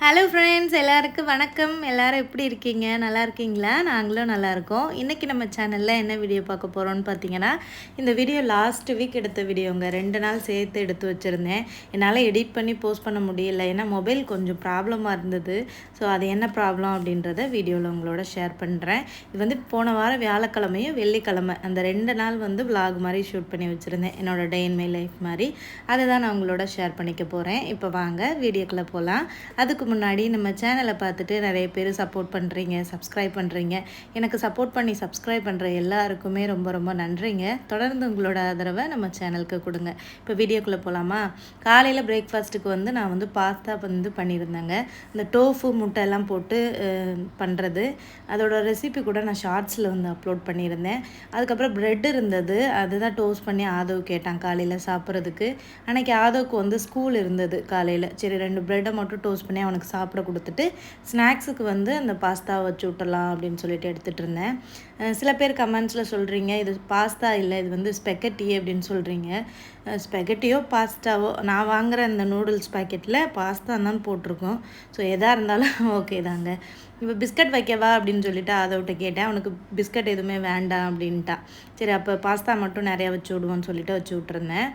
Hello friends, எல்லாருக்கும் வணக்கம். எல்லாரும் எப்படி இருக்கீங்க? நல்லா இருக்கீங்களா? நாங்களும் நல்லா இருக்கோம். இன்றைக்கி நம்ம சேனலில் என்ன வீடியோ பார்க்க போகிறோம்னு பார்த்தீங்கன்னா, இந்த வீடியோ லாஸ்ட் வீக் எடுத்த வீடியோங்க. 2 நாள் சேர்த்து எடுத்து வச்சுருந்தேன். என்னால் எடிட் பண்ணி போஸ்ட் பண்ண முடியல. ஏன்னா மொபைல் கொஞ்சம் ப்ராப்ளமாக இருந்தது. ஸோ அது என்ன ப்ராப்ளம் அப்படின்றத வீடியோவில் உங்களோட ஷேர் பண்ணுறேன். இது வந்து போன வாரம் வியாழக்கிழமையும் வெள்ளிக்கிழமை அந்த 2 நாள் வந்து விலாக் மாதிரி ஷூட் பண்ணி வச்சுருந்தேன். என்னோட டே இன் மை லைஃப் மாதிரி. அதை தான் நான் உங்களோட ஷேர் பண்ணிக்க போகிறேன். இப்போ வாங்க வீடியோக்குள்ளே போகலாம். அதுக்கு முன்னாடி நம்ம சேனலை பார்த்துட்டு நிறைய பேர் சப்போர்ட் பண்ணுறீங்க, சப்ஸ்கிரைப் பண்ணுறீங்க. எனக்கு சப்போர்ட் பண்ணி சப்ஸ்கிரைப் பண்ணுற எல்லாருக்குமே ரொம்ப ரொம்ப நன்றிங்க. தொடர்ந்து உங்களோட ஆதரவை நம்ம சேனலுக்கு கொடுங்க. இப்போ வீடியோக்குள்ளே போகலாமா? காலையில் பிரேக்ஃபாஸ்ட்டுக்கு வந்து நான் வந்து பாஸ்தா வந்து பண்ணியிருந்தேங்க. இந்த டோஃபு முட்டை எல்லாம் போட்டு பண்ணுறது, அதோட ரெசிபி கூட நான் ஷார்ட்ஸில் வந்து அப்லோட் பண்ணியிருந்தேன். அதுக்கப்புறம் ப்ரெட் இருந்தது, அதுதான் டோஸ்ட் பண்ணி ஆதவ் கேட்டான் காலையில் சாப்பிட்றதுக்கு. அன்றைக்கி ஆதவுக்கு வந்து ஸ்கூல் இருந்தது காலையில். சரி 2 ப்ரெட்டை மட்டும் டோஸ்ட் பண்ணி அவனுக்கு சாப்பிட கொடுத்துட்டு ஸ்நாக்ஸுக்கு வந்து அந்த பாஸ்தா வச்சு விட்டுறலாம் அப்படின்னு சொல்லிட்டு எடுத்துகிட்டு இருந்தேன். சில பேர் கமெண்ட்ஸில் சொல்கிறீங்க, இது பாஸ்தா இல்லை, இது வந்து ஸ்பெகட்டி அப்படின்னு சொல்கிறீங்க. ஸ்பெகட்டியோ பாஸ்தாவோ, நான் வாங்குகிற அந்த நூடுல்ஸ் பேக்கெட்டில் பாஸ்தா தான் போட்டிருக்கோம். ஸோ எதாக இருந்தாலும் ஓகே தாங்க. இப்போ பிஸ்கட் வைக்கவா அப்படின்னு சொல்லிட்டு அதோட்ட கேட்டேன். அவனுக்கு பிஸ்கட் எதுவுமே வேண்டாம் அப்படின்ட்டான். சரி அப்போ பாஸ்தா மட்டும் நிறையா வச்சு விடுவோன்னு சொல்லிட்டு வச்சு விட்ருந்தேன்.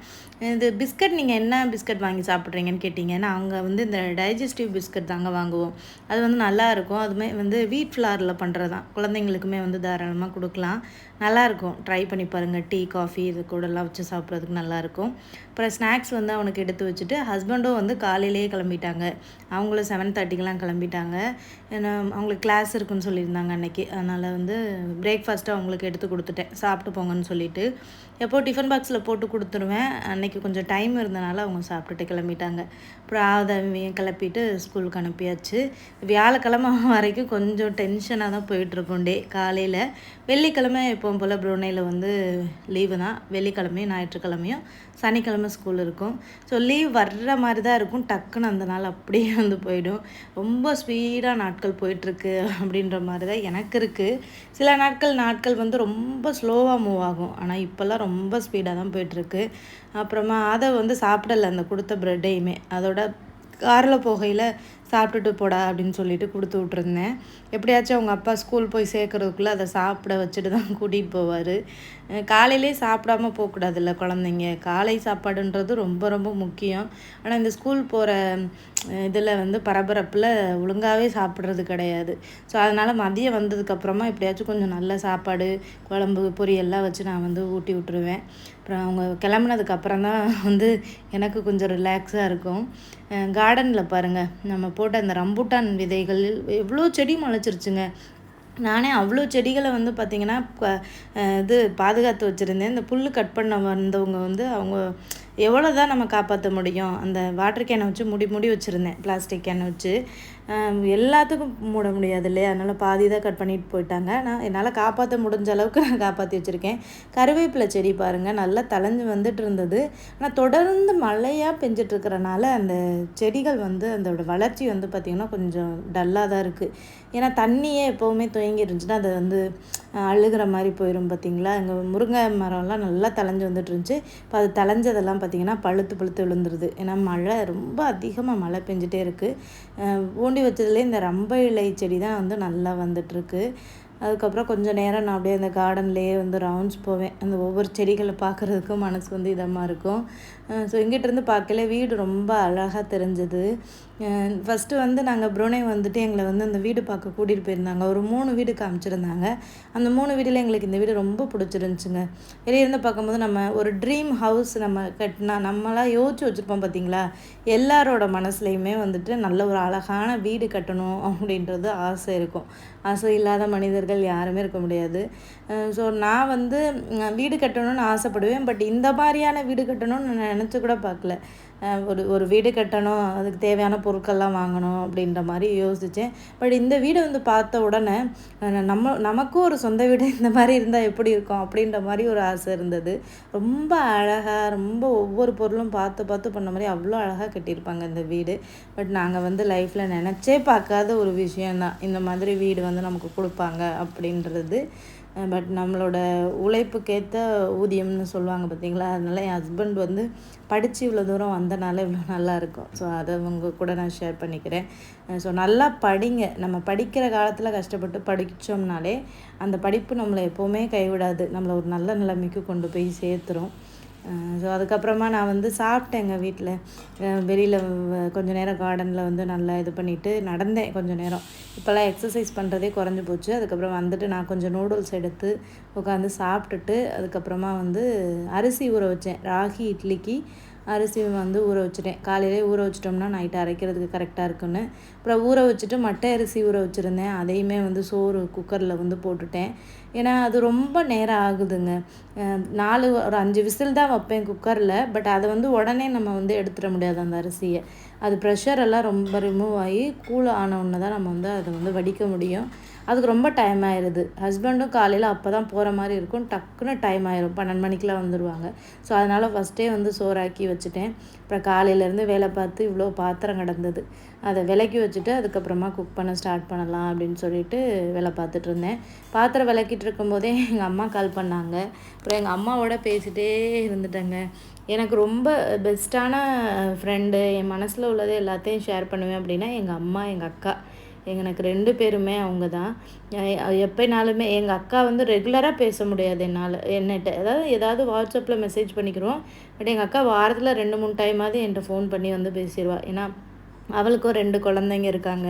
இது பிஸ்கட் நீங்கள் என்ன பிஸ்கட் வாங்கி சாப்பிட்றீங்கன்னு கேட்டிங்கன்னா, அங்கே வந்து இந்த டைஜஸ்டிவ் பிஸ்கட் தாங்க வாங்குவோம். அது வந்து நல்லாயிருக்கும். அதுவுமே வந்து வீட் ஃப்ளாரில் பண்ணுறது தான். குழந்தைங்களுக்குமே வந்து தாராளமாக கொடுக்கலாம். நல்லாயிருக்கும். ட்ரை பண்ணி பாருங்கள். டீ, காஃபி இது கூடலாம் வச்சு சாப்பிட்றதுக்கு நல்லாயிருக்கும். அப்புறம் ஸ்நாக்ஸ் வந்து அவனுக்கு எடுத்து வச்சுட்டு ஹஸ்பண்டும் வந்து காலையிலேயே கிளம்பிட்டாங்க. அவங்களும் 7:30க்கெலாம் கிளம்பிட்டாங்க. ஏன்னா அவங்களுக்கு கிளாஸ் இருக்குன்னு சொல்லியிருந்தாங்க அன்றைக்கி. அதனால் வந்து பிரேக்ஃபாஸ்ட்டு அவங்களுக்கு எடுத்து கொடுத்துட்டேன், சாப்பிட்டு போங்கன்னு சொல்லிவிட்டு. எப்போது டிஃபன் பாக்ஸில் போட்டு கொடுத்துருவேன். அன்றைக்கி கொஞ்சம் டைம் இருந்தனால அவங்க சாப்பிட்டுட்டு கிளம்பிட்டாங்க. அப்புறம் ஆதவியும் கிளப்பிட்டு ஸ்கூலுக்கு அனுப்பியாச்சு. வியாழக்கிழமை வரைக்கும் கொஞ்சம் டென்ஷனாக தான் போயிட்டுருக்கோம் டே. காலையில் வெள்ளிக்கிழமை எப்பவும் போல் ப்ரூனேயில் வந்து லீவு தான். வெள்ளிக்கிழமையும் ஞாயிற்றுக்கிழமையும் சனிக்கிழமை ஸ்கூல் இருக்கும். ஸோ லீவ் வர்ற மாதிரி தான் இருக்கும். டக்குன்னு அந்த நாள் அப்படியே வந்து போயிடும். ரொம்ப ஸ்பீடாக நாட்கள் போயிட்டுருக்கு அப்படின்ற மாதிரி தான் எனக்கு இருக்குது. சில நாட்கள் வந்து ரொம்ப ஸ்லோவாக மூவ் ஆகும். ஆனால் இப்போல்லாம் ரொம்ப ஸ்பீடாக தான் போயிட்டுருக்கு. அப்புறமா அதை வந்து சாப்பிடலை அந்த கொடுத்த ப்ரெட்டையுமே. அதோட காரில் போகையில் சாப்பிட்டுட்டு போடா அப்படின்னு சொல்லிட்டு கொடுத்து விட்ருந்தேன். எப்படியாச்சும் அவங்க அப்பா ஸ்கூல் போய் சேர்க்குறதுக்குள்ளே அதை சாப்பிட வச்சுட்டு தான் கூட்டிகிட்டு போவார். காலையிலே சாப்பிடாம போகக்கூடாதுல்ல குழந்தைங்க. காலை சாப்பாடுன்றது ரொம்ப ரொம்ப முக்கியம். ஆனால் இந்த ஸ்கூல் போகிற இதில் வந்து பரபரப்பில் ஒழுங்காகவே சாப்பிட்றது கிடையாது. ஸோ அதனால் மதியம் வந்ததுக்கப்புறமா எப்படியாச்சும் கொஞ்சம் நல்ல சாப்பாடு, குழம்பு, பொரியல்லாம் வச்சு நான் வந்து ஊட்டி விட்ருவேன். அப்புறம் அவங்க கிளம்புனதுக்கப்புறம் தான் வந்து எனக்கு கொஞ்சம் ரிலாக்ஸாக இருக்கும். கார்டனில் பாருங்கள், நம்ம போட்ட அந்த ரம்பூட்டான் விதைகள் எவ்வளோ செடி முளைச்சிருச்சுங்க. நானே அவ்வளோ செடிகளை வந்து பார்த்திங்கன்னா இது பாதுகாத்து வச்சுருந்தேன். இந்த புல் கட் பண்ண வந்தவங்க வந்து அவங்க எவ்வளோ தான் நம்ம காப்பாற்ற முடியும். அந்த வாட்டர் கேனை வச்சு மூடி வச்சுருந்தேன், பிளாஸ்டிக் கேனை வச்சு. எல்லாத்துக்கும் மூட முடியாது இல்லையா? அதனால் பாதி தான் கட் பண்ணிட்டு போயிட்டாங்க. நான் என்னால் காப்பாற்ற முடிஞ்ச அளவுக்கு நான் காப்பாற்றி வச்சுருக்கேன். கருவேப்பிலை செடி பாருங்கள், நல்லா தழைஞ்சு வந்துட்டு இருந்தது. ஆனால் தொடர்ந்து மழையாக பெஞ்சிட்ருக்கிறனால அந்த செடிகள் வந்து அதோட வளர்ச்சி வந்து பார்த்திங்கன்னா கொஞ்சம் டல்லாக தான் இருக்குது. ஏன்னா தண்ணியே எப்போவுமே தேங்கி இருந்துச்சுன்னா அது வந்து அழுகிற மாதிரி போயிடும். பார்த்திங்களா, எங்கள் முருங்கை மரம்லாம் நல்லா தழைஞ்சு வந்துட்டு இருந்துச்சு. இப்போ அது தழைஞ்சதெல்லாம் பார்த்திங்கன்னா பழுத்து விழுந்துருது. ஏன்னா மழை ரொம்ப அதிகமாக மழை பெஞ்சிட்டே இருக்குது. ஊண்டி வச்சதுலேயே இந்த ரம்ப இலை செடி தான் வந்து நல்லா வந்துட்டுருக்கு. அதுக்கப்புறம் கொஞ்சம் நேரம் நான் அப்படியே அந்த கார்டன்லேயே வந்து ரவுண்ட்ஸ் போவேன். அந்த ஒவ்வொரு செடிகளை பார்க்குறதுக்கும் மனசு வந்து இதமாக இருக்கும். ஸோ இங்கிட்டிருந்து பார்க்கல வீடு ரொம்ப அழகாக தெரிஞ்சது. ஃபஸ்ட்டு வந்து நாங்கள் ப்ரூனே வந்துட்டு எங்களை வந்து அந்த வீடு பார்க்க கூட்டிகிட்டு போயிருந்தாங்க. ஒரு 3 வீடு காமிச்சிருந்தாங்க. அந்த 3 வீடில் எங்களுக்கு இந்த வீடு ரொம்ப பிடிச்சிருந்துச்சுங்க. வெளியிருந்து பார்க்கும்போது நம்ம ஒரு ட்ரீம் ஹவுஸ் நம்ம கட்டினா நம்மளாம் யோசிச்சு வச்சுருப்போம் பார்த்திங்களா. எல்லாரோட மனசுலையுமே வந்துட்டு நல்ல ஒரு அழகான வீடு கட்டணும் அப்படின்றது ஆசை இருக்கும். ஆசை இல்லாத மனிதர்கள் யாருமே இருக்க முடியாது. ஸோ நான் வந்து வீடு கட்டணும்னு ஆசைப்படுவேன். பட் இந்த மாதிரியான வீடு கட்டணும்னு நான் நினச்சி கூட பார்க்கல. ஒரு வீடு கட்டணும், அதுக்கு தேவையான பொருட்கள்லாம் வாங்கணும் அப்படின்ற மாதிரி யோசித்தேன். பட் இந்த வீடை வந்து பார்த்த உடனே நமக்கும் ஒரு சொந்த வீடு இந்த மாதிரி இருந்தால் எப்படி இருக்கும் அப்படின்ற மாதிரி ஒரு ஆசை இருந்தது. ரொம்ப அழகாக, ரொம்ப ஒவ்வொரு பொருளும் பார்த்து பண்ண மாதிரி அவ்வளோ அழகாக கட்டியிருப்பாங்க இந்த வீடு. பட் நாங்கள் வந்து லைஃப்பில் நினச்சே பார்க்காத ஒரு விஷயந்தான் இந்த மாதிரி வீடு வந்து நமக்கு கொடுப்பாங்க அப்படின்றது. பட் நம்மளோட உழைப்புக்கேற்ற ஊதியம்னு சொல்லுவாங்க பார்த்தீங்களா. அதனால என் ஹஸ்பண்ட் வந்து படித்து இவ்வளோ தூரம் வந்தனால இவ்வளோ நல்லாயிருக்கும். ஸோ அதை உங்கள் கூட நான் ஷேர் பண்ணிக்கிறேன். ஸோ நல்லா படிங்க. நம்ம படிக்கிற காலத்தில் கஷ்டப்பட்டு படித்தோம்னாலே அந்த படிப்பு நம்மளை எப்போவுமே கைவிடாது, நம்மளை ஒரு நல்ல நிலைமைக்கு கொண்டு போய் சேர்த்துரும். ஸோ அதுக்கப்புறமா நான் வந்து சாப்பிட்டேங்க வீட்டில். வெளியில் கொஞ்சம் நேரம் கார்டனில் வந்து நல்லா இது பண்ணிவிட்டு நடந்தேன் கொஞ்சம் நேரம். இப்போல்லாம் எக்ஸசைஸ் பண்ணுறதே குறைஞ்சி போச்சு. அதுக்கப்புறம் வந்துட்டு நான் கொஞ்சம் நூடுல்ஸ் எடுத்து உட்காந்து சாப்பிட்டுட்டு அதுக்கப்புறமா வந்து அரிசி ஊற வச்சேன். ராகி இட்லிக்கு அரிசி வந்து ஊற வச்சுட்டேன். காலையிலே ஊற வச்சிட்டோம்னா நைட்டு அரைக்கிறதுக்கு கரெக்டாக இருக்குன்னு. அப்புறம் ஊற வச்சுட்டு மட்டை அரிசி ஊற வச்சுருந்தேன். அதையுமே வந்து சோறு குக்கரில் வந்து போட்டுட்டேன். ஏன்னா அது ரொம்ப நேரம் ஆகுதுங்க. ஒரு 5 விசில் தான் வைப்பேன் குக்கரில். பட் அதை வந்து உடனே நம்ம வந்து எடுத்துட முடியாது அந்த அரிசியை. அது ப்ரெஷர் எல்லாம் ரொம்ப ரிமூவ் ஆகி கூல் ஆனவுடனே தான் நம்ம வந்து அதை வந்து வடிக்க முடியும். அதுக்கு ரொம்ப டைம் ஆயிடுது. ஹஸ்பண்டும் காலையில் அப்போ தான் போகிற மாதிரி இருக்கும். டக்குன்னு டைம் ஆயிரும். 12 மணிக்கெலாம் வந்துடுவாங்க. ஸோ அதனால் ஃபஸ்ட்டே வந்து சோறாக்கி வச்சுட்டேன். அப்புறம் காலையிலேருந்து வேலை பார்த்து இவ்வளோ பாத்திரம் கிடந்தது. அதை விலக்கி வச்சுட்டு அதுக்கப்புறமா குக் பண்ண ஸ்டார்ட் பண்ணலாம் அப்படின்னு சொல்லிட்டு வேலை பார்த்துட்டு இருந்தேன். பாத்திரம் விளக்கிட்டு இருக்கும்போதே எங்கள் அம்மா கால் பண்ணாங்க. அப்புறம் எங்கள் அம்மாவோட பேசிகிட்டே இருந்துட்டேங்க. எனக்கு ரொம்ப பெஸ்ட்டான ஃப்ரெண்டு, என் மனசில் உள்ளதை எல்லாத்தையும் ஷேர் பண்ணுவேன் அப்படின்னா எங்கள் அம்மா, எங்கள் அக்கா. எனக்கு 2 பேருமே அவங்க தான். எப்போனாலுமே எங்கள் அக்கா வந்து ரெகுலராக பேச முடியாது என்னட்ட. ஏதாவது வாட்ஸ்அப்பில் மெசேஜ் பண்ணிக்கிறோம். பட் எங்கள் அக்கா வாரத்தில் 2, 3 டைமாவது என்கிட்ட ஃபோன் பண்ணி வந்து பேசிடுவா. ஏன்னா அவளுக்கும் 2 குழந்தைங்க இருக்காங்க.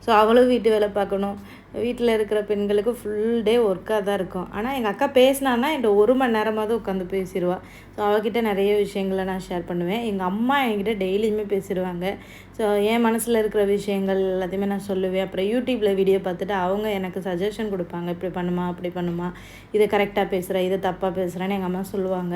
ஸோ அவளும் வீட்டு வேலை பார்க்கணும். வீட்டில் இருக்கிற பெண்களுக்கு ஃபுல் டே ஒர்க்காக தான் இருக்கும். ஆனால் எங்கள் அக்கா பேசினான்னா என்கிட்ட 1 மணி நேரமாவது உட்காந்து பேசிடுவா. ஸோ அவகிட்ட நிறைய விஷயங்களை நான் ஷேர் பண்ணுவேன். எங்கள் அம்மா என்கிட்ட டெய்லியுமே பேசிடுவாங்க. ஸோ என் மனசில் இருக்கிற விஷயங்கள் எல்லாத்தையுமே நான் சொல்லுவேன். அப்புறம் யூடியூப்பில் வீடியோ பார்த்துட்டு அவங்க எனக்கு சஜஷன் கொடுப்பாங்க. இப்படி பண்ணுமா, அப்படி பண்ணுமா, இதை கரெக்டாக பேசுகிற, இதை தப்பாக பேசுகிறேன்னு எங்கள் அம்மா சொல்லுவாங்க.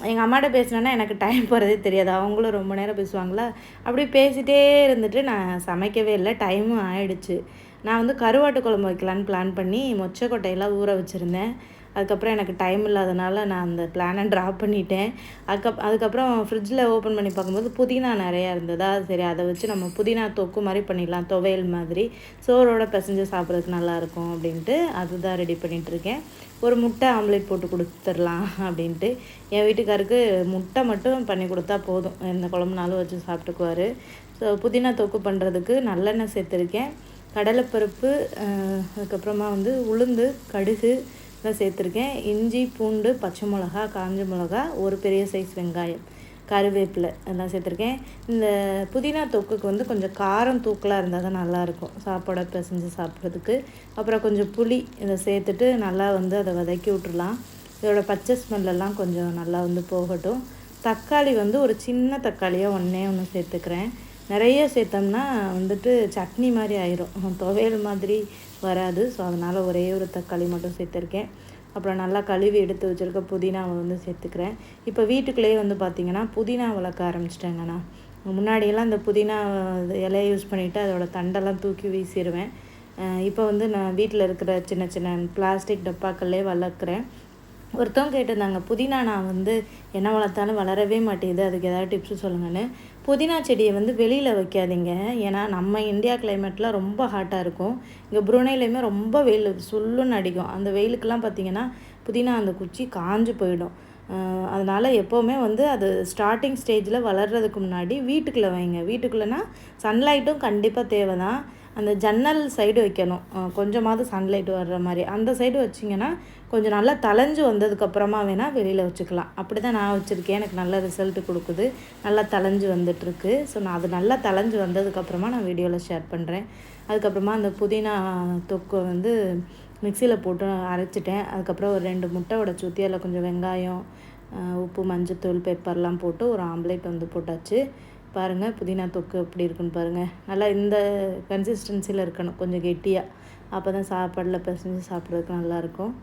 எங்கள் அம்மாட்ட பேசினேன்னா எனக்கு டைம் போகிறதே தெரியாது. அவங்களும் ரொம்ப நேரம் பேசுவாங்களா. அப்படி பேசிகிட்டே இருந்துட்டு நான் சமைக்கவே இல்லை. டைமும் ஆயிடுச்சு. நான் வந்து கருவாட்டு குழம்பு வைக்கலான்னு பிளான் பண்ணி மொச்சக்கொட்டையெல்லாம் ஊற வச்சுருந்தேன். அதுக்கப்புறம் எனக்கு டைம் இல்லாதனால நான் அந்த பிளானை ட்ராப் பண்ணிட்டேன். அதுக்கப்புறம் ஃப்ரிட்ஜில் ஓப்பன் பண்ணி பார்க்கும்போது புதினா நிறையா இருந்ததா, சரி அதை வச்சு நம்ம புதினா தொக்கு மாதிரி பண்ணிடலாம், துவையல் மாதிரி சோறோட பிசைஞ்சு சாப்பிட்றதுக்கு நல்லாயிருக்கும் அப்படின்ட்டு அதுதான் ரெடி பண்ணிகிட்ருக்கேன். ஒரு முட்டை ஆம்லேட் போட்டு கொடுத்துடலாம் அப்படின்ட்டு. என் வீட்டுக்காருக்கு முட்டை மட்டும் பண்ணி கொடுத்தா போதும், எந்த குழம்புனாலும் வச்சு சாப்பிட்டுக்குவார். ஸோ புதினா தொக்கு பண்ணுறதுக்கு நல்லெண்ணெய் சேர்த்துருக்கேன். கடலைப்பருப்பு, அதுக்கப்புறமா வந்து உளுந்து, கடுகு தான் சேர்த்துருக்கேன். இஞ்சி, பூண்டு, பச்சை மிளகா, காஞ்ச மிளகா, ஒரு பெரிய சைஸ் வெங்காயம், கருவேப்பிலை எல்லாம் சேர்த்துருக்கேன். இந்த புதினா தொக்குக்கு வந்து கொஞ்சம் காரம் தூக்கலாக இருந்தால் தான் நல்லாயிருக்கும் சாப்பாடை பிசைஞ்சு சாப்பிட்றதுக்கு. அப்புறம் கொஞ்சம் புளி இதை சேர்த்துட்டு நல்லா வந்து அதை வதக்கி விட்டுறலாம். இதோட பச்சை ஸ்மெல்லெல்லாம் கொஞ்சம் நல்லா வந்து போகட்டும். தக்காளி வந்து ஒரு சின்ன தக்காளியாக ஒன்று சேர்த்துக்கிறேன். நிறைய சேர்த்தோம்னா வந்துட்டு சட்னி மாதிரி ஆயிரும், துவையல் மாதிரி வராது. ஸோ அதனால் ஒரே ஒரு தக்காளி மட்டும் சேர்த்துருக்கேன். அப்புறம் நல்லா கழுவி எடுத்து வச்சுருக்க புதினாவை வந்து சேர்த்துக்கிறேன். இப்போ வீட்டுக்குள்ளேயே வந்து பார்த்திங்கன்னா புதினா வளர்க்க ஆரம்பிச்சிட்டேங்கண்ணா. முன்னாடியெல்லாம் இந்த புதினா இலையை யூஸ் பண்ணிவிட்டு அதோட தண்டெல்லாம் தூக்கி வீசிடுவேன். இப்போ வந்து நான் வீட்டில் இருக்கிற சின்ன சின்ன பிளாஸ்டிக் டப்பாக்கள்லேயே வளர்க்குறேன். ஒருத்தவங்க கேட்டிருந்தாங்க, புதினா நான் வந்து என்ன வளர்த்தாலும் வளரவே மாட்டேங்குது, அதுக்கு ஏதாவது டிப்ஸு சொல்லுங்கன்னு. புதினா செடியை வந்து வெளியில் வைக்காதீங்க. ஏன்னா நம்ம இந்தியா கிளைமேட்டில் ரொம்ப ஹாட்டாக இருக்கும். இங்கே புருனேலையுமே ரொம்ப வெயில் சுல்லுன்னு அடிக்கும். அந்த வெயிலுக்கெல்லாம் பார்த்திங்கன்னா புதினா அந்த குச்சி காஞ்சு போயிடும். அதனால் எப்போவுமே வந்து அது ஸ்டார்டிங் ஸ்டேஜில் வளர்கிறதுக்கு முன்னாடி வீட்டுக்குள்ளே வைங்க. வீட்டுக்குள்ளேனா சன்லைட்டும் கண்டிப்பாக தேவை தான். அந்த ஜன்னல் சைடு வைக்கணும், கொஞ்சமாவது சன்லைட் வர்ற மாதிரி. அந்த சைடு வச்சிங்கன்னா கொஞ்சம் நல்லா தளைஞ்சு வந்ததுக்கப்புறமா வேணால் வெளியில் வச்சுக்கலாம். அப்படி தான் நான் வச்சுருக்கேன். எனக்கு நல்ல ரிசல்ட்டு கொடுக்குது. நல்லா தளைஞ்சு வந்துட்டுருக்கு. ஸோ நான் அது நல்லா தளைஞ்சு வந்ததுக்கப்புறமா நான் வீடியோவில் ஷேர் பண்ணுறேன். அதுக்கப்புறமா அந்த புதினா தொக்கை வந்து மிக்சியில் போட்டு அரைச்சிட்டேன். அதுக்கப்புறம் ஒரு 2 முட்டை உடைச்சி ஊற்றி அதில் கொஞ்சம் வெங்காயம், உப்பு, மஞ்சத்தூள், பெப்பர்லாம் போட்டு ஒரு ஆம்லேட் வந்து போட்டாச்சு. பாருங்கள் புதினா தொக்கு எப்படி இருக்குன்னு பாருங்கள். நல்லா இந்த கன்சிஸ்டன்சியில் இருக்கணும், கொஞ்சம் கெட்டியாக. அப்போ தான் சாப்பாடில் பிசைஞ்சு சாப்பிட்றதுக்கு நல்லாயிருக்கும்.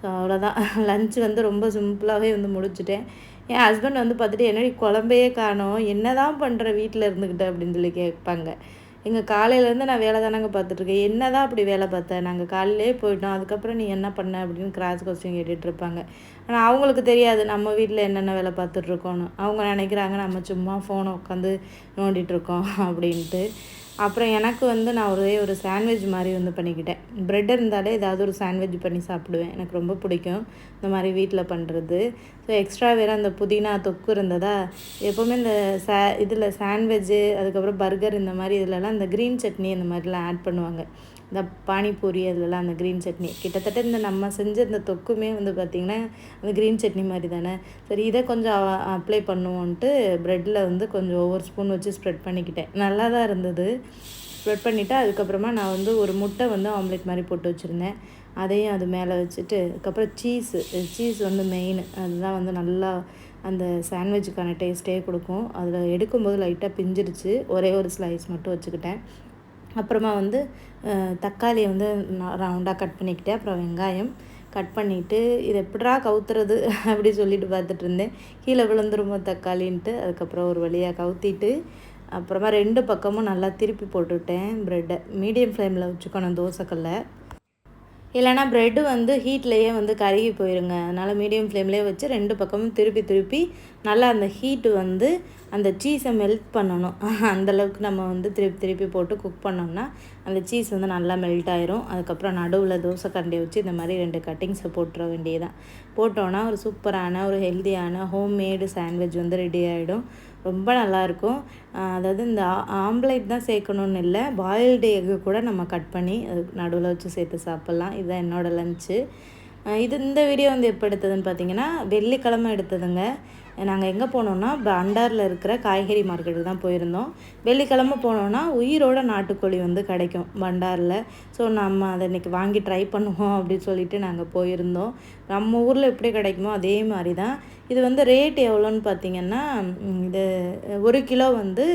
ஸோ அவ்வளோதான். லன்ச் வந்து ரொம்ப சிம்பிளாகவே வந்து முடிச்சுட்டேன். என் ஹஸ்பண்ட் வந்து பார்த்துட்டு என்னடி குழம்பையே காணோம், என்ன தான் பண்ணுற வீட்டில் இருந்துக்கிட்டு அப்படின்னு சொல்லி கேட்பாங்க. எங்கள் காலையிலேருந்து நான் வேலை தானங்க பார்த்துட்ருக்கேன். என்ன தான் அப்படி வேலை பார்த்தேன், நாங்கள் காலையிலே போயிட்டோம், அதுக்கப்புறம் நீ என்ன பண்ண அப்படின்னு கிராஸ் கொஸ்டின் கேட்டுட்ருப்பாங்க. ஆனால் அவங்களுக்கு தெரியாது நம்ம வீட்டில் என்னென்ன வேலை பார்த்துட்ருக்கோன்னு. அவங்க நினைக்கிறாங்க நம்ம சும்மா ஃபோனை உட்காந்து நோண்டிகிட்ருக்கோம் அப்படின்ட்டு. அப்புறம் எனக்கு வந்து நான் ஒரு சாண்ட்விச் மாதிரி வந்து பண்ணிக்கிட்டேன். ப்ரெட் இருந்தாலே ஏதாவது ஒரு சாண்ட்விச் பண்ணி சாப்பிடுவேன். எனக்கு ரொம்ப பிடிக்கும் இந்த மாதிரி வீட்டில் பண்ணுறது. ஸோ எக்ஸ்ட்ரா வேறு அந்த புதினா தொக்கு இருந்ததா, எப்போவுமே இந்த இதில் சாண்ட்விட்சு, அதுக்கப்புறம் பர்கர் இந்த மாதிரி இதிலலாம் இந்த க்ரீன் சட்னி இந்த மாதிரிலாம் ஆட் பண்ணுவாங்க. இந்த பானிபூரி அதிலலாம் அந்த க்ரீன் சட்னி கிட்டத்தட்ட இந்த நம்ம செஞ்ச இந்த தொக்குமே வந்து பார்த்திங்கன்னா அந்த க்ரீன் சட்னி மாதிரி தானே. சரி இதை கொஞ்சம் அப்ளை பண்ணுவோன்ட்டு ப்ரெட்டில் வந்து கொஞ்சம் ஒவ்வொரு ஸ்பூன் வச்சு ஸ்ப்ரெட் பண்ணிக்கிட்டேன். நல்லா தான் இருந்தது. ஸ்ப்ரெட் பண்ணிவிட்டு அதுக்கப்புறமா நான் வந்து ஒரு முட்டை வந்து ஆம்லேட் மாதிரி போட்டு வச்சுருந்தேன். அதையும் அது மேலே வச்சுட்டு, அதுக்கப்புறம் சீஸ் வந்து மெயின். அதுதான் வந்து நல்லா அந்த சாண்ட்விச்சுக்கான டேஸ்ட்டே கொடுக்கும். அதில் எடுக்கும்போது லைட்டாக பிஞ்சிருச்சு. ஒரே ஒரு ஸ்லைஸ் மட்டும் வச்சுக்கிட்டேன். அப்புறமா வந்து தக்காளியை வந்து ரவுண்டாக கட் பண்ணிக்கிட்டேன். அப்புறம் வெங்காயம் கட் பண்ணிவிட்டு இது எப்படிரா கவுத்துறது அப்படி சொல்லிட்டு பார்த்துட்டு இருந்தேன். கீழே விழுந்துருமோ தக்காளின்ட்டு. அதுக்கப்புறம் ஒரு வழியாக கவுத்திட்டு அப்புறமா 2 பக்கமும் நல்லா திருப்பி போட்டுவிட்டேன். ப்ரெட்டை மீடியம் ஃப்ளேமில் வச்சுக்கணும் தோசைக்கல்லை. இல்லைனா ப்ரெட்டு வந்து ஹீட்லேயே வந்து கருகி போயிருங்க. அதனால் மீடியம் ஃப்ளேம்லேயே வச்சு 2 பக்கமும் திருப்பி நல்லா அந்த ஹீட்டு வந்து அந்த சீஸை மெல்ட் பண்ணணும். அந்தளவுக்கு நம்ம வந்து திருப்பி போட்டு குக் பண்ணோம்னா அந்த சீஸ் வந்து நல்லா மெல்ட் ஆயிரும். அதுக்கப்புறம் நடுவில் தோசை கரண்டியை வச்சு இந்த மாதிரி 2 கட்டிங்ஸை போட்டுற வேண்டியதான். போட்டோன்னா ஒரு சூப்பரான ஒரு ஹெல்த்தியான ஹோம்மேடு சாண்ட்விச் வந்து ரெடி ஆகிடும். ரொம்ப நல்லாயிருக்கும். அதாவது இந்த ஆம்லேட் தான் சேர்க்கணுன்னு இல்லை, பாயில்டு எக்கு கூட நம்ம கட் பண்ணி அது நடுவில் வச்சு சேர்த்து சாப்பிட்லாம். இதுதான் என்னோடய லன்ச்சு. இந்த வீடியோ வந்து எப்போ எடுத்ததுன்னு பார்த்தீங்கன்னா வெள்ளிக்கிழமை எடுத்ததுங்க. நாங்கள் எங்கே போனோன்னா பண்டாரில் இருக்கிற காய்கறி மார்க்கெட்டுக்கு தான் போயிருந்தோம். வெள்ளிக்கிழமை போனோன்னா உயிரோட நாட்டுக்கோழி வந்து கிடைக்கும் பண்டாரில். ஸோ நம்ம அதை இன்றைக்கி வாங்கி ட்ரை பண்ணுவோம் அப்படின்னு சொல்லிட்டு நாங்கள் போயிருந்தோம். நம்ம ஊரில் எப்படி கிடைக்குமோ அதே மாதிரி தான். இது வந்து ரேட் எவ்வளோன்னு பார்த்தீங்கன்னா, இது 1 கிலோ வந்து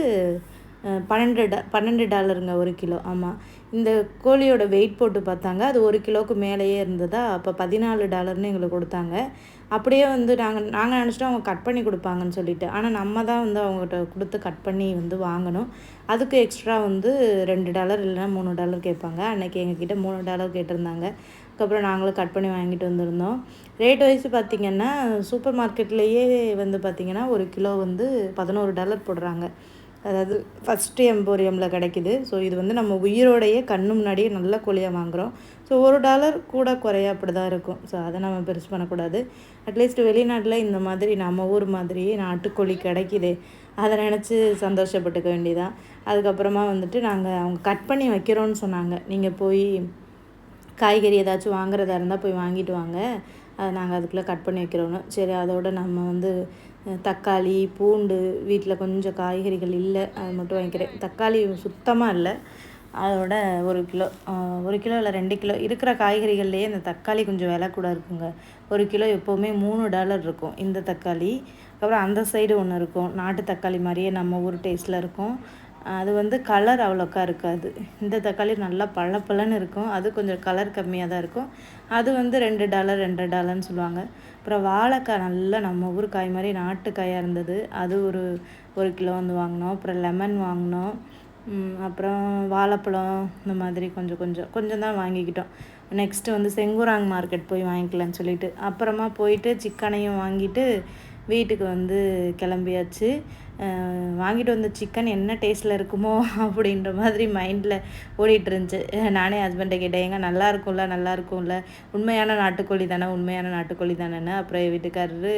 $12 1 கிலோ. ஆமாம், இந்த கோழியோட வெயிட் போட்டு பார்த்தாங்க. அது 1 கிலோவுக்கு மேலேயே இருந்ததா. அப்போ $14 எங்களுக்கு கொடுத்தாங்க. அப்படியே வந்து நாங்கள் நினச்சிட்டோம் அவங்க கட் பண்ணி கொடுப்பாங்கன்னு சொல்லிட்டு. ஆனால் நம்ம தான் வந்து அவங்ககிட்ட கொடுத்து கட் பண்ணி வந்து வாங்கணும். அதுக்கு எக்ஸ்ட்ரா வந்து $2 இல்லைனா $3 கேட்பாங்க. அன்றைக்கி எங்ககிட்ட $3 கேட்டிருந்தாங்க. அதுக்கப்புறம் நாங்களும் கட் பண்ணி வாங்கிட்டு வந்திருந்தோம். ரேட் வைஸ் பார்த்திங்கன்னா சூப்பர் மார்க்கெட்லேயே வந்து பார்த்திங்கன்னா 1 கிலோ வந்து $11 போடுறாங்க. அதாவது ஃபஸ்ட்டு எம்போரியமில் கிடைக்கிது. ஸோ இது வந்து நம்ம உயிரோடையே கண்ணு முன்னாடியே நல்ல கோழியாக வாங்குகிறோம். ஸோ $1 கூட குறைய அப்படி தான் இருக்கும். ஸோ அதை நம்ம பெருசு பண்ணக்கூடாது. அட்லீஸ்ட் வெளிநாட்டில் இந்த மாதிரி நம்ம ஊர் மாதிரியே நாட்டுக்கோழி கிடைக்கிதே, அதை நினச்சி சந்தோஷப்பட்டுக்க வேண்டியதான். அதுக்கப்புறமா வந்துட்டு அவங்க கட் பண்ணி வைக்கிறோன்னு சொன்னாங்க. நீங்கள் போய் காய்கறி ஏதாச்சும் வாங்குறதா இருந்தால் போய் வாங்கிட்டு வாங்க, அதை நாங்கள் அதுக்குள்ளே கட் பண்ணி வைக்கிறோன்னு. சரி, அதோடு நம்ம வந்து தக்காளி, பூண்டு, வீட்டில் கொஞ்சம் காய்கறிகள் இல்லை, அது மட்டும் வாங்கிக்கிறேன். தக்காளி சுத்தமாக இல்லை. அதோட 1 கிலோ 1 கிலோ இல்லை 2 கிலோ இருக்கிற காய்கறிகள்லேயே இந்த தக்காளி கொஞ்சம் விலை கூட இருக்குங்க. 1 கிலோ எப்போவுமே $3 இருக்கும் இந்த தக்காளி. அப்புறம் அந்த சைடு ஒன்று இருக்கும், நாட்டு தக்காளி மாதிரியே நம்ம ஊர் டேஸ்ட்டில் இருக்கும். அது வந்து கலர் அவ்வளோக்கா இருக்காது. இந்த தக்காளி நல்லா பழப்பழன்னு இருக்கும். அது கொஞ்சம் கலர் கம்மியாக தான் இருக்கும். அது வந்து $2 $2.5ன்னு சொல்லுவாங்க. அப்புறம் வாழைக்காய் நல்லா நம்ம ஊர் காய் மாதிரி நாட்டு காயாக இருந்தது. அது ஒரு கிலோ வந்து வாங்கினோம். அப்புறம் லெமன் வாங்கினோம். அப்புறம் வாழைப்பழம் இந்த மாதிரி கொஞ்சம் தான் வாங்கிக்கிட்டோம். நெக்ஸ்ட்டு வந்து செங்கூராங் மார்க்கெட் போய் வாங்கிக்கலான்னு சொல்லிட்டு அப்புறமா போயிட்டு சிக்கனையும் வாங்கிட்டு வீட்டுக்கு வந்து கிளம்பியாச்சு. வாங்கிட்டு வந்த சிக்கன் என்ன டேஸ்ட்டில் இருக்குமோ அப்படின்ற மாதிரி மைண்டில் ஓடிட்டு இருந்துச்சு. நானே ஹஸ்பண்டை கேட்டேன், ஏங்க நல்லா இருக்கும்ல, உண்மையான நாட்டுக்கோழி தானேன்னு. அப்புறம் வீட்டுக்காரரு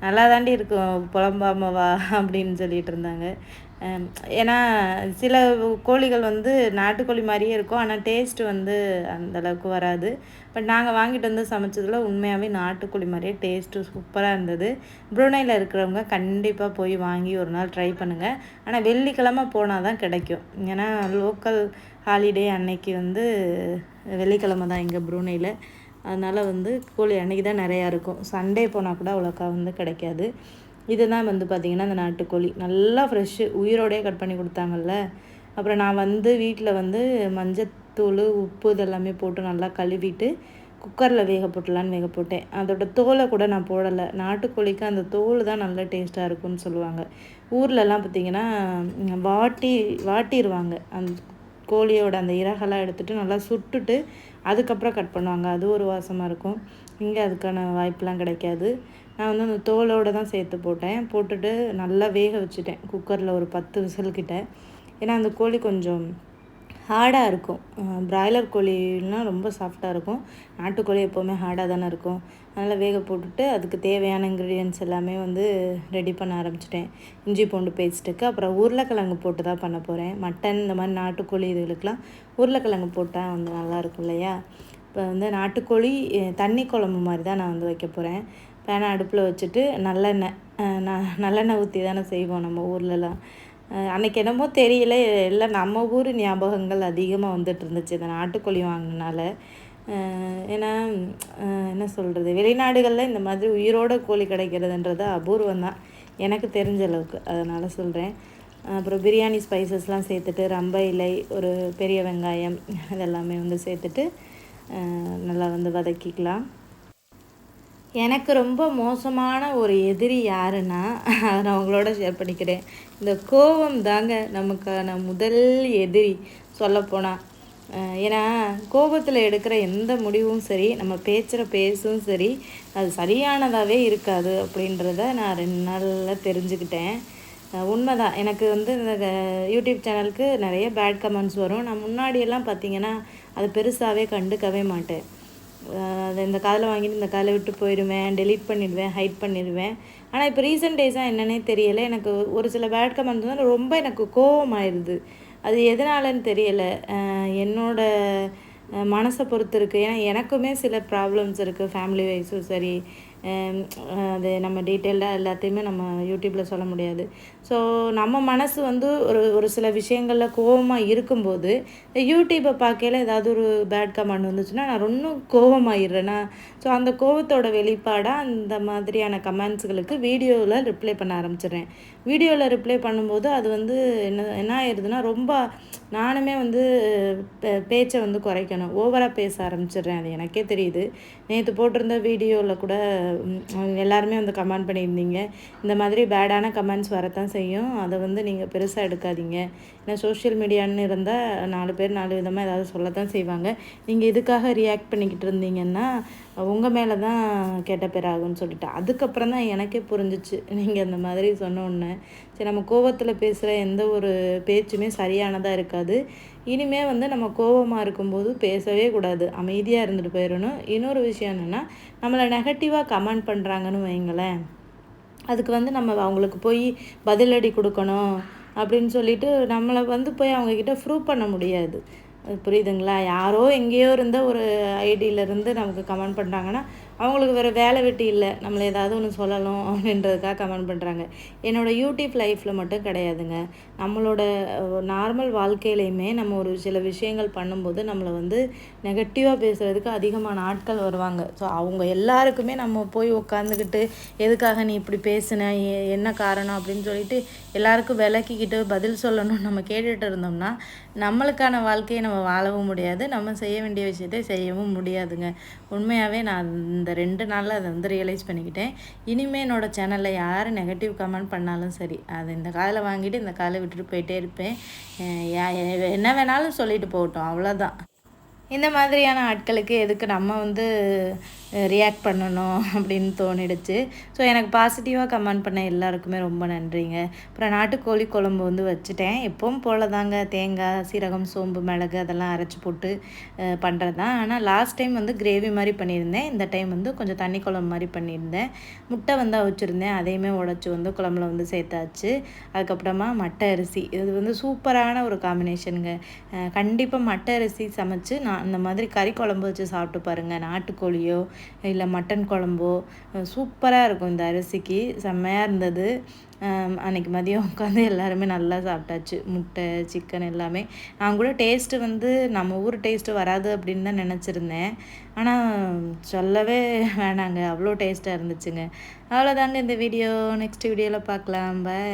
நல்லா தாண்டி இருக்கும், புலம்பாமவா அப்படின்னு சொல்லிட்டு இருந்தாங்க. ஏன்னா சில கோழிகள் வந்து நாட்டுக்கோழி மாதிரியே இருக்கும், ஆனால் டேஸ்ட்டு வந்து அந்தளவுக்கு வராது. பட் நாங்கள் வாங்கிட்டு வந்து சமைச்சதில் உண்மையாகவே நாட்டுக்கோழி மாதிரியே டேஸ்ட்டு சூப்பராக இருந்தது. ப்ரூனையில் இருக்கிறவங்க கண்டிப்பாக போய் வாங்கி ஒரு நாள் ட்ரை பண்ணுங்கள். ஆனால் வெள்ளிக்கிழமை போனால் தான் கிடைக்கும். ஏன்னா லோக்கல் ஹாலிடே அன்னைக்கு வந்து வெள்ளிக்கிழமை தான் இங்கே ப்ரூனையில். அதனால் வந்து கோழி அன்றைக்கி தான் நிறையா இருக்கும். சண்டே போனால் கூட அவ்வளோக்கா வந்து கிடைக்காது. இதுதான் வந்து பார்த்திங்கன்னா அந்த நாட்டுக்கோழி நல்லா ஃப்ரெஷ்ஷு, உயிரோடையே கட் பண்ணி கொடுத்தாங்கல்ல. அப்புறம் நான் வந்து வீட்டில் வந்து மஞ்சத்தூள், உப்பு இதெல்லாமே போட்டு நல்லா கழுவிட்டு குக்கரில் வேக போட்டேன். அதோட தோலை கூட நான் போடலை. நாட்டுக்கோழிக்கு அந்த தோல் தான் நல்லா டேஸ்ட்டாக இருக்கும்னு சொல்லுவாங்க. ஊர்லலாம் பார்த்திங்கன்னா வாட்டிடுவாங்க. அந்த கோழியோட அந்த இறகெல்லாம் எடுத்துகிட்டு நல்லா சுட்டுட்டு அதுக்கப்புறம் கட் பண்ணுவாங்க. அது ஒரு வாசமாக இருக்கும். இங்கே அதுக்கான வாய்ப்பெலாம் கிடைக்காது. நான் வந்து அந்த தோலோடு தான் சேர்த்து போட்டுட்டு நல்லா வேக வச்சுட்டேன் குக்கரில் ஒரு 10 விசில்கிட்ட. ஏன்னா அந்த கோழி கொஞ்சம் ஹார்டாக இருக்கும். பிராய்லர் கோழிலாம் ரொம்ப சாஃப்டாக இருக்கும். நாட்டுக்கோழி எப்போவுமே ஹார்டாக தானே இருக்கும். அதனால் வேக போட்டுட்டு அதுக்கு தேவையான இன்க்ரீடியன்ட்ஸ் எல்லாமே வந்து ரெடி பண்ண ஆரம்பிச்சிட்டேன். இஞ்சி பூண்டு பேஸ்ட்டுக்கு அப்புறம் உருளைக்கிழங்கு போட்டு தான் பண்ண போகிறேன். மட்டன் இந்த மாதிரி நாட்டுக்கோழி இதுகளுக்கெலாம் உருளைக்கிழங்கு போட்டால் வந்து நல்லாயிருக்கும் இல்லையா? இப்போ வந்து நாட்டுக்கோழி தண்ணி குழம்பு மாதிரி தான் நான் வந்து வைக்க போகிறேன். பேனை அடுப்பில் வச்சுட்டு நல்லெண்ணெய் ஊற்றி தானே செய்வோம் நம்ம ஊர்லலாம். அன்றைக்கி என்னமோ தெரியல, எல்லாம் நம்ம ஊர் ஞாபகங்கள் அதிகமாக வந்துட்டு இருந்துச்சு இந்த நாட்டுக்கோழி வாங்கினால. ஏன்னா என்ன சொல்கிறது, வெளிநாடுகளில் இந்த மாதிரி உயிரோட கோழி கிடைக்கிறதுன்றது அபூர்வம் தான் எனக்கு தெரிஞ்ச அளவுக்கு, அதனால் சொல்கிறேன். அப்புறம் பிரியாணி ஸ்பைசஸ்லாம் சேர்த்துட்டு ரம்ப இலை, ஒரு பெரிய வெங்காயம் இதெல்லாமே வந்து சேர்த்துட்டு நல்லா வந்து வதக்கிக்கலாம். எனக்கு ரொம்ப மோசமான ஒரு எதிரி யாருன்னா, அதை நான் உங்களோட ஷேர் பண்ணிக்கிறேன். இந்த கோபம் தாங்க நமக்கான முதல் எதிரி சொல்லப்போனால். ஏன்னா கோபத்தில் எடுக்கிற எந்த முடிவும் சரி, நம்ம பேசும் சரி, அது சரியானதாகவே இருக்காது அப்படின்றத நான் 2 நாளில் தெரிஞ்சுக்கிட்டேன். உண்மைதான். எனக்கு வந்து இந்த யூடியூப் சேனலுக்கு நிறைய பேட் கமெண்ட்ஸ் வரும். நான் முன்னாடியெல்லாம் பார்த்திங்கன்னா அது பெருசாகவே கண்டுக்கவே மாட்டேன். அதை இந்த காதில் வாங்கிட்டு இந்த காதில் விட்டு போயிடுவேன், டெலீட் பண்ணிடுவேன், ஹைட் பண்ணிடுவேன். ஆனால் இப்போ ரீசெண்ட் டேஸாக என்னன்னே தெரியலை, எனக்கு ஒரு சில பேட் கமெண்ட்ஸ் வந்து ரொம்ப எனக்கு கோவமாயிருது. அது எதனாலன்னு தெரியலை. என்னோடய மனசை பொறுத்து இருக்குது. ஏன்னா எனக்குமே சில ப்ராப்ளம்ஸ் இருக்குது, ஃபேமிலி வைஸும் சரி. அது நம்ம டீட்டெயில்டாக எல்லாத்தையுமே நம்ம யூடியூப்பில் சொல்ல முடியாது. ஸோ நம்ம மனசு வந்து ஒரு சில விஷயங்களில் கோபமாக இருக்கும்போது யூடியூப்பை பார்க்கையில் ஏதாவது ஒரு பேட் கமெண்ட் வந்துச்சுன்னா நான் ரொம்ப கோபமாயிடுறேன்னா, ஸோ அந்த கோபத்தோட வெளிப்பாடாக அந்த மாதிரியான கமெண்ட்ஸுகளுக்கு வீடியோவில் ரிப்ளை பண்ண ஆரம்பிச்சிடுறேன். வீடியோவில் ரிப்ளை பண்ணும்போது அது வந்து என்ன ஆயிடுதுன்னா, ரொம்ப நானுமே வந்து பேச்சை வந்து குறைக்கணும், ஓவராக பேச ஆரம்பிச்சிடுறேன். அது எனக்கே தெரியுது. நேற்று போட்டிருந்த வீடியோவில் கூட எல்லாருமே வந்து கமெண்ட் பண்ணியிருந்தீங்க, இந்த மாதிரி பேடான கமெண்ட்ஸ் வரத்தான் செய்யும், அதை வந்து நீங்கள் பெருசாக எடுக்காதீங்க. ஏன்னா சோஷியல் மீடியான்னு இருந்தால் 4 பேர் 4 விதமாக ஏதாவது சொல்லத்தான் செய்வாங்க. நீங்கள் இதுக்காக ரியாக்ட் பண்ணிக்கிட்டு இருந்தீங்கன்னா உங்கள் மேலே தான் கெட்ட பேர் ஆகும்னு சொல்லிட்டு அதுக்கப்புறம் தான் எனக்கே புரிஞ்சிச்சு, நீங்கள் அந்த மாதிரி சொன்னோன்னே. சரி, நம்ம கோபத்தில் பேசுகிற எந்த ஒரு பேச்சுமே சரியானதாக இருக்காது. இனிமேல் வந்து நம்ம கோபமாக இருக்கும்போது பேசவே கூடாது, அமைதியாக இருந்துட்டு போயிடணும். இன்னொரு விஷயம் என்னென்னா, நம்மளை நெகட்டிவாக கமெண்ட் பண்ணுறாங்கன்னு வைங்களேன், அதுக்கு வந்து நம்ம அவங்களுக்கு போய் பதிலடி கொடுக்கணும் அப்படின்னு சொல்லிட்டு நம்மளை வந்து போய் அவங்கக்கிட்ட ப்ரூவ் பண்ண முடியாது. புரியுதுங்களா? யாரோ எங்கேயோ இருந்த ஒரு ஐடியிலேருந்து நமக்கு கமெண்ட் பண்ணுறாங்கன்னா அவங்களுக்கு வேறு வேலை வெட்டி இல்லை, நம்மளை ஏதாவது ஒன்று சொல்லணும் அப்படின்றதுக்காக கமெண்ட் பண்ணுறாங்க. என்னோடய யூடியூப் லைஃப்பில் மட்டும் கிடையாதுங்க, நம்மளோட நார்மல் வாழ்க்கையிலையுமே நம்ம ஒரு சில விஷயங்கள் பண்ணும்போது நம்மளை வந்து நெகட்டிவாக பேசுகிறதுக்கு அதிகமான ஆட்கள் வருவாங்க. ஸோ அவங்க எல்லாருக்குமே நம்ம போய் உட்காந்துக்கிட்டு எதுக்காக நீ இப்படி பேசுன, என்ன காரணம் அப்படின்னு சொல்லிட்டு எல்லாருக்கும் விளக்கிக்கிட்டு பதில் சொல்லணும்னு நம்ம கேட்டுட்டு இருந்தோம்னா நம்மளுக்கான வாழ்க்கையை நம்ம வாழவும் முடியாது, நம்ம செய்ய வேண்டிய விஷயத்தை செய்யவும் முடியாதுங்க. உண்மையாகவே நான் இந்த 2 நாளில் அதை வந்து ரியலைஸ் பண்ணிக்கிட்டேன். இனிமேல் என்னோடய சேனலில் யார் நெகட்டிவ் கமெண்ட் பண்ணாலும் சரி, அது இந்த காதில் வாங்கிட்டு இந்த காலை விட்டுட்டு போயிட்டே இருப்பேன். என்ன வேணாலும் சொல்லிட்டு போகட்டும், அவ்வளோதான். இந்த மாதிரியான ஆட்களுக்கு எதுக்கு நம்ம வந்து ரியாக்ட் பண்ணணும் அப்படின்னு தோணிடுச்சு. ஸோ எனக்கு பாசிட்டிவாக கமெண்ட் பண்ண எல்லாருக்குமே ரொம்ப நன்றிங்க. அப்புறம் நாட்டுக்கோழி குழம்பு வந்து வச்சுட்டேன். எப்பவும் போல் தாங்க, தேங்காய், சீரகம், சோம்பு, மிளகு அதெல்லாம் அரைச்சி போட்டு பண்ணுறது தான். ஆனால் லாஸ்ட் டைம் வந்து கிரேவி மாதிரி பண்ணியிருந்தேன், இந்த டைம் வந்து கொஞ்சம் தண்ணி குழம்பு மாதிரி பண்ணியிருந்தேன். முட்டை வந்து அவிச்சிருந்தேன், அதையுமே உடச்சி வந்து குழம்புல வந்து சேர்த்தாச்சு. அதுக்கப்புறமா மட்டை அரிசி, இது வந்து சூப்பரான ஒரு காம்பினேஷனுங்க. கண்டிப்பாக மட்டை அரிசி சமைச்சு நான் இந்த மாதிரி கறி குழம்பு வச்சு சாப்பிட்டு பாருங்கள். நாட்டுக்கோழியோ இல்லை மட்டன் குழம்போ சூப்பராக இருக்கும். இந்த அரிசிக்கு செம்மையாக இருந்தது. அன்றைக்கி மதியம் உட்காந்து எல்லாருமே நல்லா சாப்பிட்டாச்சு, முட்டை, சிக்கன் எல்லாமே. நான் கூட டேஸ்ட்டு வந்து நம்ம ஊர் டேஸ்ட்டு வராது அப்படின்னு தான் நினச்சிருந்தேன். ஆனால் சொல்லவே வேணாங்க, அவ்வளோ டேஸ்ட்டாக இருந்துச்சுங்க. அவ்வளோதாங்க இந்த வீடியோ. நெக்ஸ்ட் வீடியோவில் பார்க்கலாம். பாய்.